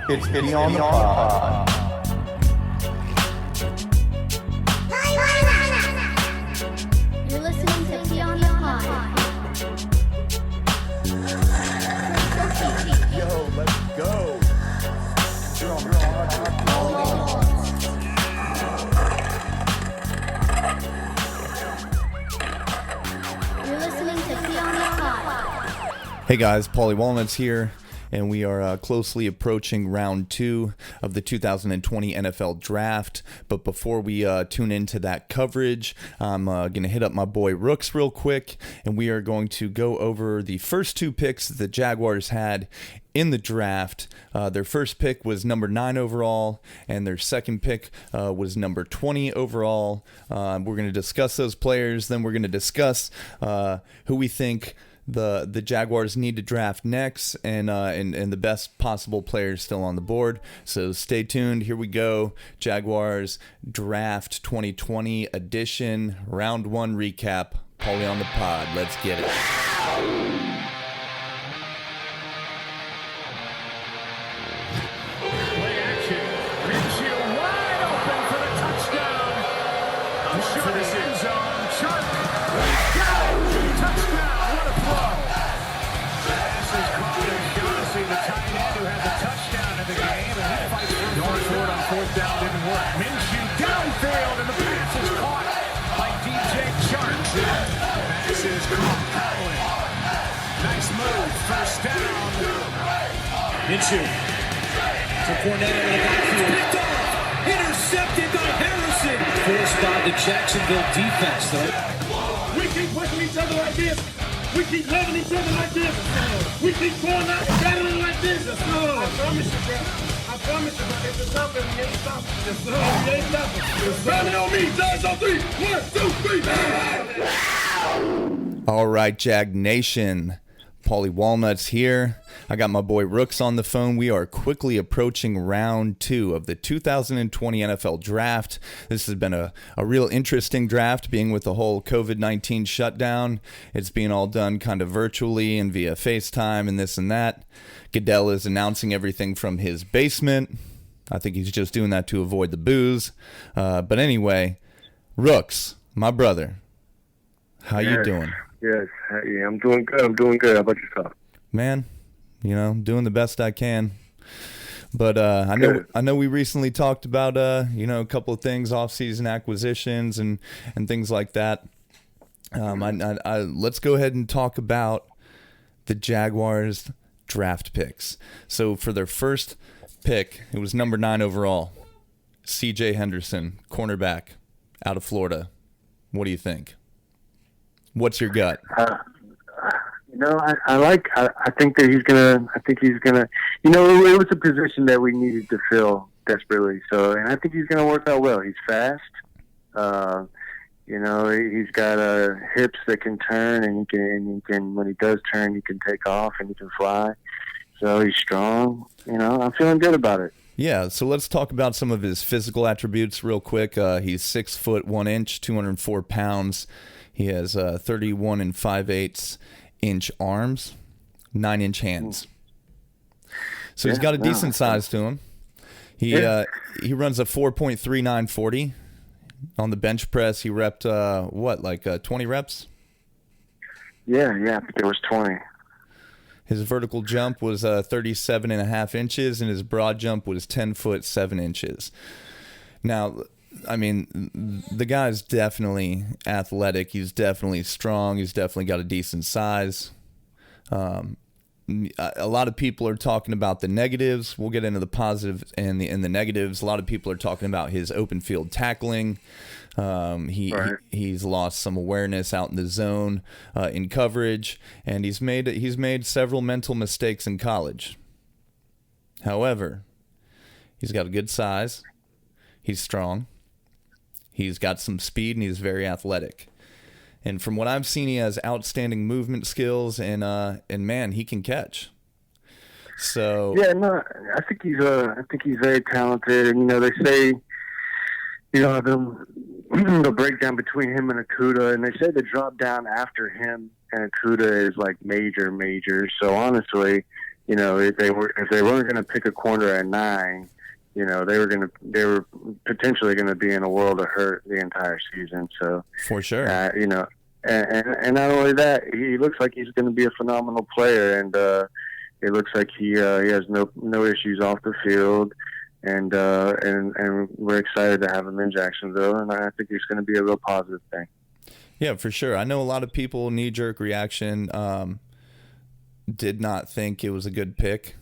It's Beyond the Pod. You're listening to Beyond the Pod. Yo, let's go. You're listening to Beyond the Pod. Hey guys, Paulie Walnuts here, and we are closely approaching round 2 of the 2020 NFL Draft. But before we tune into that coverage, I'm going to hit up my boy Rooks real quick, and we are going to go over the first 2 picks that the Jaguars had in the draft. Their first pick was number 9 overall, and their second pick was number 20 overall. We're going to discuss those players, then we're going to discuss who we think the Jaguars need to draft next, and the best possible players still on the board. So stay tuned. Here we go. Jaguars Draft 2020 edition, round 1 recap. Paulie on the pod. Let's get it. First down. Minshew to Fournette in the backfield. Picked off. Intercepted by Harrison. Forced by the Jacksonville defense, though. We keep pushing each other like this. We keep loving each other like this. We keep going out and battling like this. I promise you, bro. I promise you, bro. If it's something, we ain't stopping. We ain't stopping. Family on me. Dogs on 3. 1, 2, 3. All right, Jag Nation. Paulie Walnuts here. I got my boy Rooks on the phone. We are quickly approaching round 2 of the 2020 NFL Draft. This has been a real interesting draft, being with the whole COVID-19 shutdown. It's being all done kind of virtually and via FaceTime and this and that. Goodell is announcing everything from his basement. I think he's just doing that to avoid the booze. But anyway, Rooks, my brother, how you doing? Yes, yeah, I'm doing good. How about yourself? Man, doing the best I can. But I know we recently talked about a couple of things, off-season acquisitions and things like that. Let's go ahead and talk about the Jaguars draft picks. So for their first pick, it was number 9 overall, C.J. Henderson, cornerback out of Florida. What do you think? What's your gut? I think that he's gonna. It was a position that we needed to fill desperately. So, and I think he's gonna work out well. He's fast. He's got hips that can turn, and he can. When he does turn, he can take off and he can fly. So he's strong. I'm feeling good about it. Yeah, so let's talk about some of his physical attributes real quick. He's 6 foot 1 inch, 204 pounds. He has 31 and 5/8 inch arms, 9-inch hands. So he's got a decent size to him. He runs a 4.39 40. On the bench press, he repped 20 reps? Yeah, I think there was 20. His vertical jump was 37.5 inches, and his broad jump was 10 foot 7 inches. Now, I mean, the guy's definitely athletic. He's definitely strong. He's definitely got a decent size. A lot of people are talking about the negatives. We'll get into the positives and the negatives. A lot of people are talking about his open field tackling. He's lost some awareness out in the zone in coverage, and he's made several mental mistakes in college. However, he's got a good size. He's strong. He's got some speed, and he's very athletic. And from what I've seen, he has outstanding movement skills, and man, he can catch. So yeah, no, I think he's very talented, and they say, the breakdown between him and Akuda, and they say the drop down after him and Okudah is like major. So honestly, you know, if they weren't going to pick a corner at 9, you know, they were potentially going to be in a world of hurt the entire season. So For sure. you know, and not only that, he looks like he's going to be a phenomenal player, and it looks like he has no issues off the field. And we're excited to have him in Jacksonville, and I think it's going to be a real positive thing. Yeah, for sure. I know a lot of people, knee-jerk reaction, did not think it was a good pick.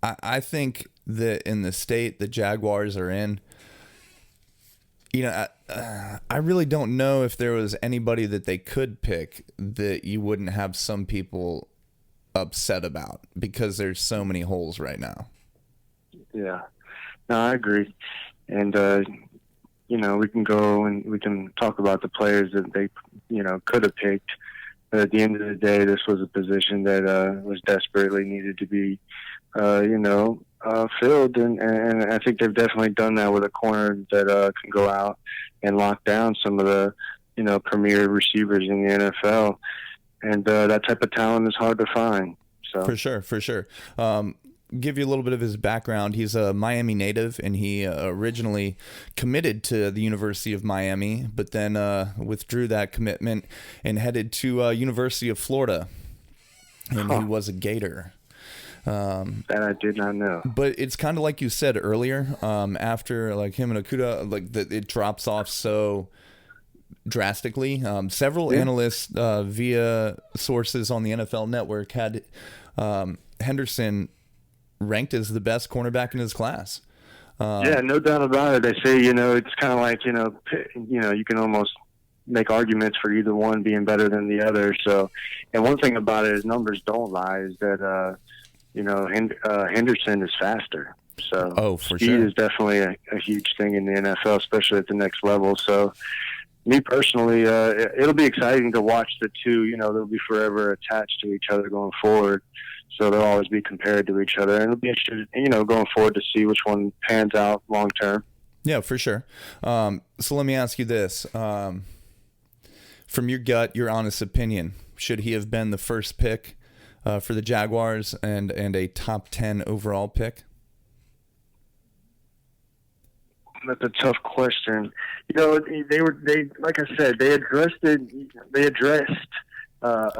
I think that in the state the Jaguars are in, you know, I really don't know if there was anybody that they could pick that you wouldn't have some people upset about, because there's so many holes right now. Yeah, no, I agree. And, you know, we can go and we can talk about the players that they, you know, could have picked. But at the end of the day, this was a position that was desperately needed to be, you know, filled. And I think they've definitely done that with a corner that can go out and lock down some of the, you know, premier receivers in the NFL. And that type of talent is hard to find. So For sure. Give you a little bit of his background. He's a Miami native, and he originally committed to the University of Miami, but then withdrew that commitment and headed to University of Florida. And he was a Gator. That I did not know. But it's kind of like you said earlier, after like him and Okudah, like it drops off so drastically. Several analysts via sources on the NFL Network had Henderson ranked as the best cornerback in his class. Yeah, no doubt about it. They say, you know, it's kind of like, you know, you can almost make arguments for either one being better than the other. So, and one thing about it is numbers don't lie, is that, you know, Henderson is faster. So for speed sure is definitely a huge thing in the NFL, especially at the next level. So me personally, it'll be exciting to watch the two. You know, they'll be forever attached to each other going forward. So they'll always be compared to each other. And it'll be interesting, you know, going forward to see which one pans out long term. Yeah, for sure. So let me ask you this. From your gut, your honest opinion, should he have been the first pick for the Jaguars and a top 10 overall pick? That's a tough question. You know, they like I said, they addressed a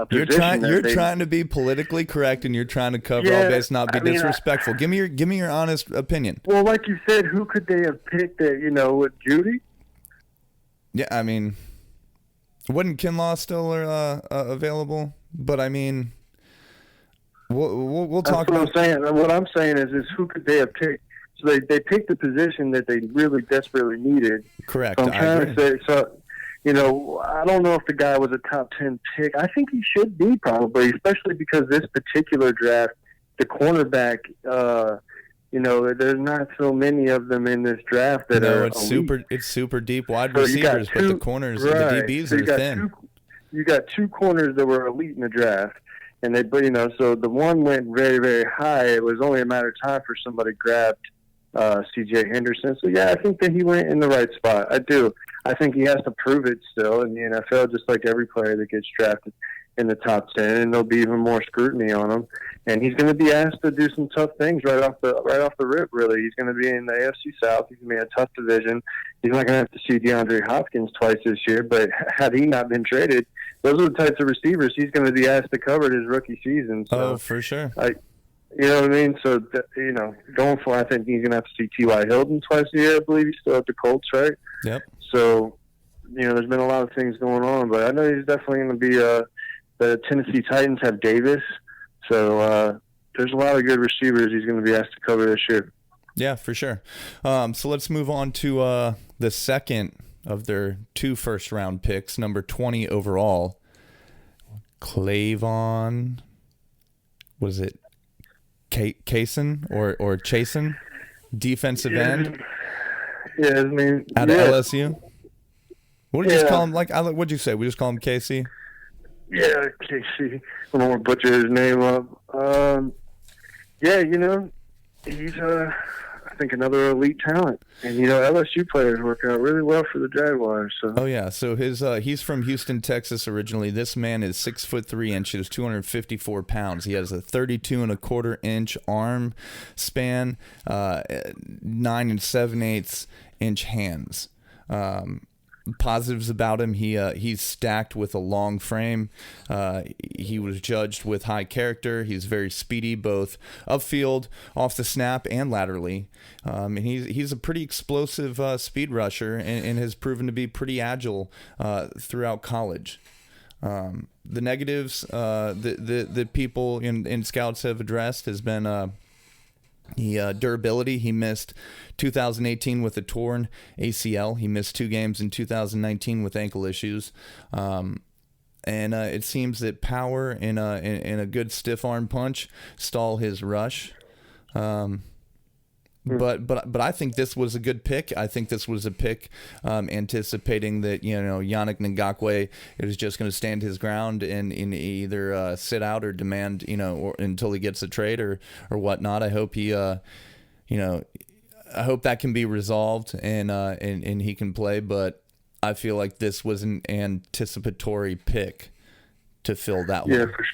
position. You're trying to be politically correct, and you're trying to cover all bases, not be disrespectful. Give me your honest opinion. Well, like you said, who could they have picked? You know, with Judy? Yeah, I mean, wasn't Kinlaw still available? But I mean, we'll talk about. What I'm saying. What I'm saying is who could they have picked? So they picked the position that they really desperately needed. Correct. So I'm trying to say, so, you know, I don't know if the guy was a top 10 pick. I think he should be, probably, especially because this particular draft, the cornerback, you know, there's not so many of them in this draft that are elite. It's super deep wide receivers, but the corners, right. the DBs so are thin. You got two corners that were elite in the draft. And they, you know, so the one went very, very high. It was only a matter of time for somebody grabbed C.J. Henderson. So, yeah, I think that he went in the right spot. I do. I think he has to prove it still in the NFL, just like every player that gets drafted in the top 10, and there'll be even more scrutiny on him. And he's going to be asked to do some tough things right off the rip, really. He's going to be in the AFC South. He's going to be in a tough division. He's not going to have to see DeAndre Hopkins twice this year, but had he not been traded, those are the types of receivers he's going to be asked to cover his rookie season. So, for sure. You know what I mean? So, you know, going for, I think he's going to have to see T.Y. Hilton twice a year. I believe he's still at the Colts, right? Yep. So, you know, there's been a lot of things going on, but I know he's definitely going to be the Tennessee Titans have Davis. So, there's a lot of good receivers he's going to be asked to cover this year. Yeah, for sure. So let's move on to the second of their 2 first-round picks, number 20 overall, Clavon. Was it Cason or Chasen, defensive end? Yeah, I mean, out of LSU. What did you just call him? What'd you say? We just call him Casey. Yeah, Casey. I don't want to butcher his name up. Yeah, you know, he's. I think another elite talent. And LSU players work out really well for the Jaguars. So. Oh yeah, so he's from Houston, Texas originally. This man is 6'3", 254 pounds. He has a 32.25-inch arm span, 9 7/8 inch hands. Positives about him: he's stacked with a long frame. He was judged with high character. He's very speedy, both upfield, off the snap, and laterally. And he's a pretty explosive speed rusher, and has proven to be pretty agile throughout college. The negatives that people in scouts have addressed has been durability. He missed 2018 with a torn ACL. He missed 2 games in 2019 with ankle issues. And it seems that power and a good stiff arm punch stall his rush. But I think this was a good pick. I think this was a pick anticipating that Yannick Ngakoue is just going to stand his ground and either sit out or demand or until he gets a trade or whatnot. I hope he I hope that can be resolved and he can play. But I feel like this was an anticipatory pick to fill that one. Yeah, for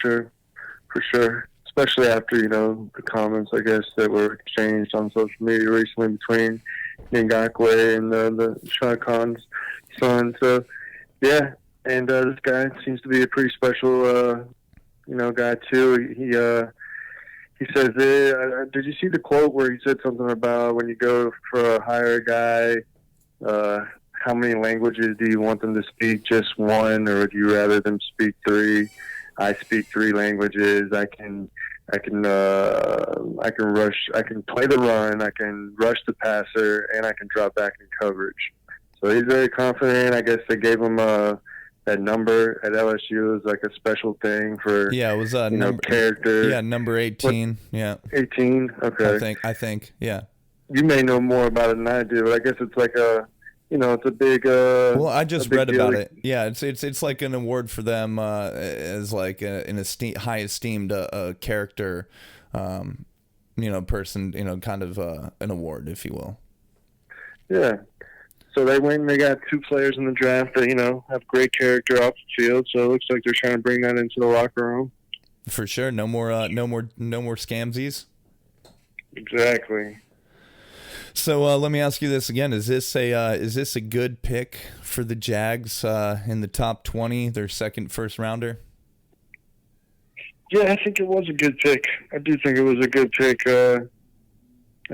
sure. Especially after, the comments, I guess, that were exchanged on social media recently between Ngakoue and the Shah Khan's son. So, yeah, and this guy seems to be a pretty special, guy, too. He says, did you see the quote where he said something about when you go for hire a guy, how many languages do you want them to speak? Just one, or would you rather them speak 3? I speak 3 languages. I can rush. I can play the run. I can rush the passer, and I can drop back in coverage. So he's very confident. I guess they gave him that number at LSU is like a special thing for it was number character. Yeah, number 18. What? Yeah, 18. Okay. I think. Yeah. You may know more about it than I do, but I guess it's like it's a big. Well, I just read about it. Yeah, it's like an award for them as like high esteemed character, person, kind of an award, if you will. Yeah. So they went and they got 2 players in the draft that have great character off the field. So it looks like they're trying to bring that into the locker room. For sure. No more scamsies. Exactly. So let me ask you this again: is this a good pick for the Jags in the top 20, their first rounder? Yeah, I think it was a good pick. I do think it was a good pick. I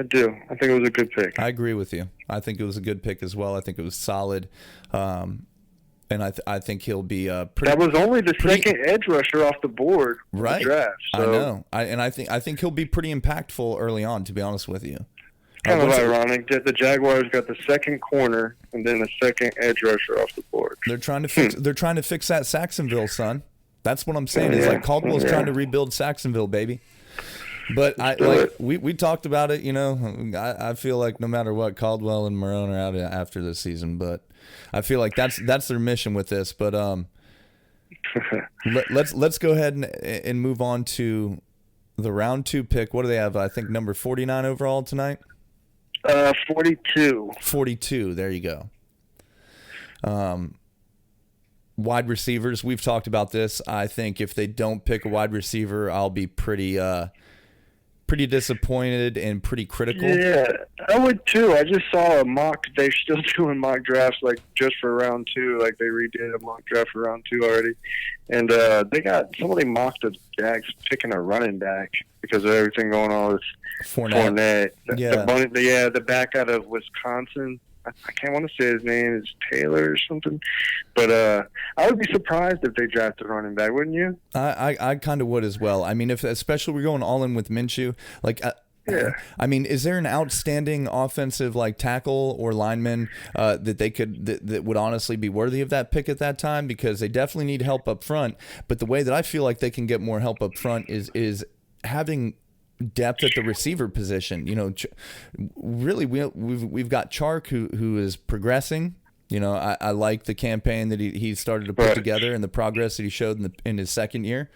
do. I think it was a good pick. I agree with you. I think it was a good pick as well. I think it was solid, and I think he'll be pretty. That was only the second edge rusher off the board, right? The draft, so. I know. I think he'll be pretty impactful early on. To be honest with you. Kind of ironic that the Jaguars got the second corner and then the second edge rusher off the board. They're trying to fix. They're trying to fix that Saxonville, son. That's what I'm saying. It's like Caldwell's trying to rebuild Saxonville, baby. But we talked about it. I feel like no matter what, Caldwell and Marone are out after this season. But I feel like that's their mission with this. But let's go ahead and move on to the round 2 pick. What do they have? I think number 49 overall tonight. 42. 42. There you go. Wide receivers. We've talked about this. I think if they don't pick a wide receiver, I'll be pretty disappointed and pretty critical. Yeah, I would too. I just saw a mock. They're still doing mock drafts like just for round 2. Like they redid a mock draft for round 2 already, and they got somebody mocked the Jags picking a running back because of everything going on with Fournette. The back out of Wisconsin. I can't want to say his name is Taylor or something, but I would be surprised if they drafted a running back, wouldn't you? I kind of would as well. I mean, especially we're going all in with Minshew, yeah. I mean, is there an outstanding offensive tackle or lineman that they could that would honestly be worthy of that pick at that time? Because they definitely need help up front. But the way that I feel like they can get more help up front is having depth at the receiver position. Really, we've got Chark who is progressing. I like the campaign that he started to put together and the progress that he showed in his second year.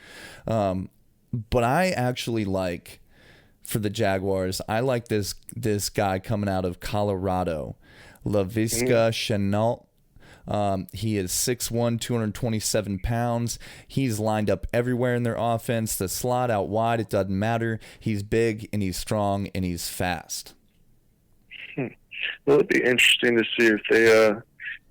But I actually like for the Jaguars. I like this guy coming out of Colorado, Laviska Shenault. He is 6'1", 227 pounds. He's lined up everywhere in their offense. The slot out wide, it doesn't matter. He's big and he's strong and he's fast. Well, it'd be interesting to see if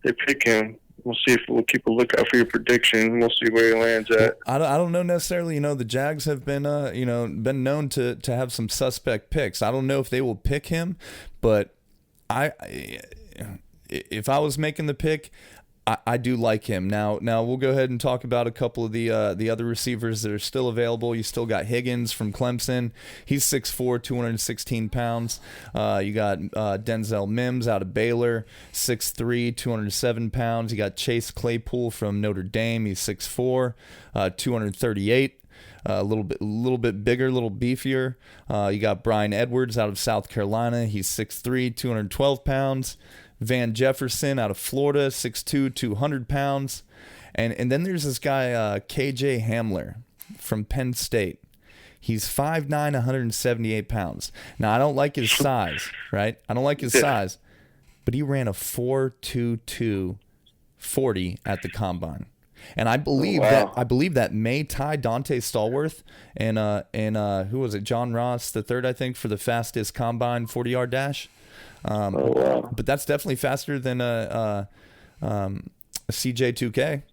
they pick him. We'll keep a lookout for your prediction. We'll see where he lands at. I don't know necessarily. The Jags have been been known to have some suspect picks. I don't know if they will pick him, but if I was making the pick, I do like him. Now we'll go ahead and talk about a couple of the other receivers that are still available. You still got Higgins from Clemson. He's 6'4", 216 pounds. You got Denzel Mims out of Baylor, 6'3", 207 pounds. You got Chase Claypool from Notre Dame. He's 6'4", 238. A little bit bigger, a little beefier. You got Brian Edwards out of South Carolina. He's 6'3", 212 pounds. Van Jefferson out of Florida, 6'2", 200 pounds. And then there's this guy, KJ Hamler from Penn State. He's 5'9", 178 pounds. Now, I don't like his size, right? I don't like his size. But he ran a 4.22 40 at the combine. And I believe that may tie Dante Stallworth and who was it? John Ross the third, I think, for the fastest combine 40-yard dash. But that's definitely faster than a CJ2K,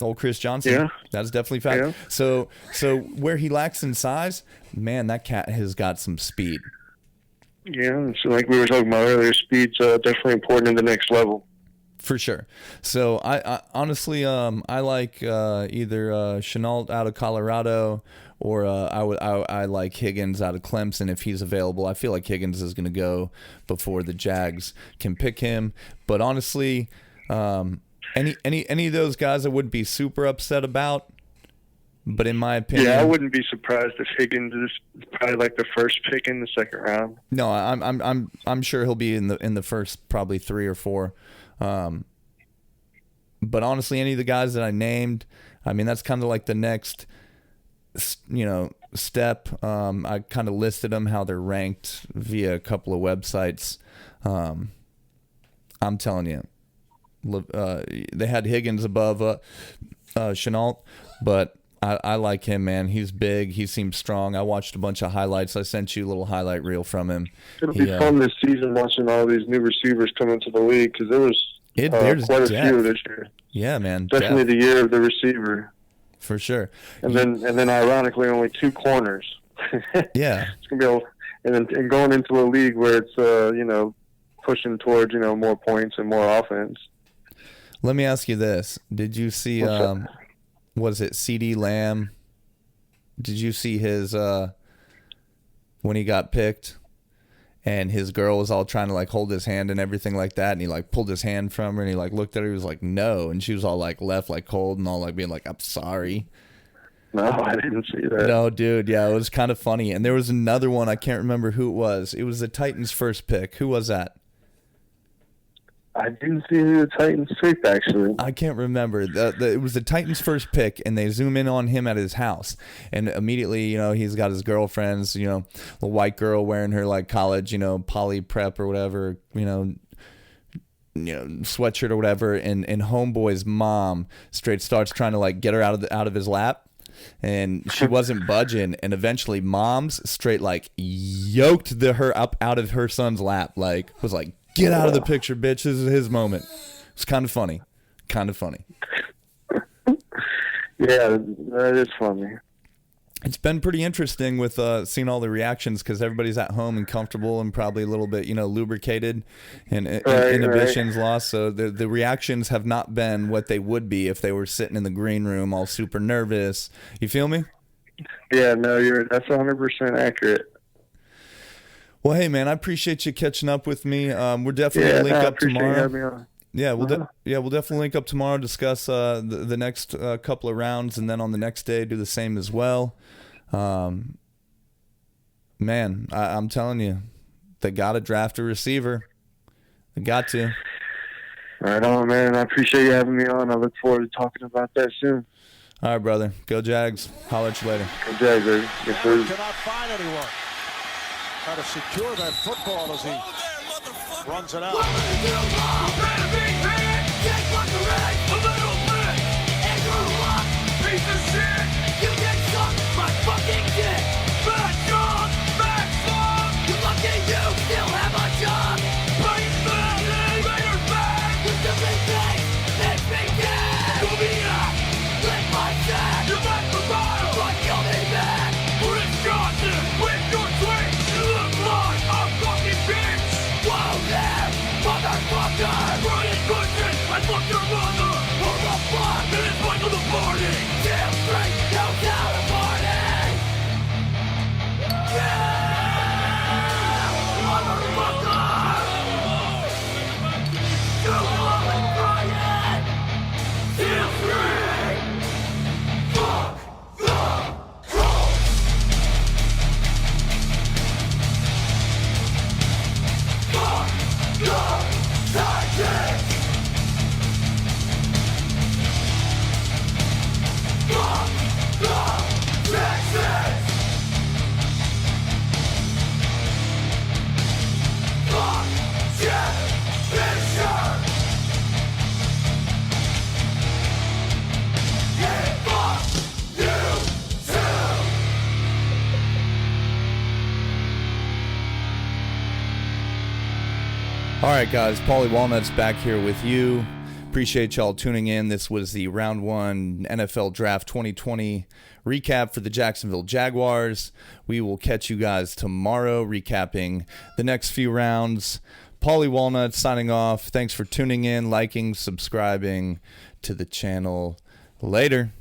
old Chris Johnson. Yeah. That's definitely fast. Yeah. So where he lacks in size, man, that cat has got some speed. Yeah, so like we were talking about earlier, speed's definitely important in the next level. For sure. So I honestly, I like either Shenault out of Colorado or I like Higgins out of Clemson if he's available. I feel like Higgins is going to go before the Jags can pick him. But honestly, any of those guys I wouldn't be super upset about. But in my opinion, I wouldn't be surprised if Higgins is probably like the first pick in the second round. No, I'm sure he'll be in the first probably 3 or 4. But honestly, any of the guys that I named, I mean, that's kind of like the next, step. I kind of listed them, how they're ranked via a couple of websites. I'm telling you, they had Higgins above Shenault, but I like him, man. He's big. He seems strong. I watched a bunch of highlights. I sent you a little highlight reel from him. It'll be fun this season watching all these new receivers come into the league because there was quite a few this year. Yeah, man. Definitely the year of the receiver. For sure. And then ironically only 2 corners. Yeah. It's gonna be and going into a league where it's pushing towards more points and more offense. Let me ask you this: did you see was it CD Lamb? Did you see his when he got picked and his girl was all trying to like hold his hand and everything like that, and he like pulled his hand from her and he like looked at her, he was like no, and she was all like left like cold and all like being like I'm sorry. No, I didn't see that. No, dude, yeah, it was kind of funny. And there was another one, I can't remember who it was. It was the Titans' first pick. Who was that? I didn't see the Titans pick, actually. I can't remember. It was the Titans' first pick, and they zoom in on him at his house. And immediately, he's got his girlfriends, the white girl wearing her, like, college, poly prep or whatever, sweatshirt or whatever. And homeboy's mom straight starts trying to, like, get her out of his lap. And she wasn't budging. And eventually, mom's straight, like, yoked her up out of her son's lap. Like, was like, get out of the picture, bitch. This is his moment. It's kind of funny. Yeah, that is funny. It's been pretty interesting with seeing all the reactions because everybody's at home and comfortable and probably a little bit, lubricated and inhibitions lost. So the reactions have not been what they would be if they were sitting in the green room all super nervous. You feel me? Yeah, no, that's 100% accurate. Well, hey, man, I appreciate you catching up with me. We're definitely going to link up tomorrow. Yeah, we'll definitely link up tomorrow, discuss the next couple of rounds, and then on the next day do the same as well. Man, I'm telling you, they got to draft a receiver. They got to. Right on, man. I appreciate you having me on. I look forward to talking about that soon. All right, brother. Go Jags. Holler at you later. Go Jags, baby. Yes, sir. Cannot find anyone. Try to secure that football as he runs it out. All right, guys, Paulie Walnuts back here with you. Appreciate y'all tuning in. This was the Round 1 NFL Draft 2020 recap for the Jacksonville Jaguars. We will catch you guys tomorrow recapping the next few rounds. Paulie Walnuts signing off. Thanks for tuning in, liking, subscribing to the channel. Later.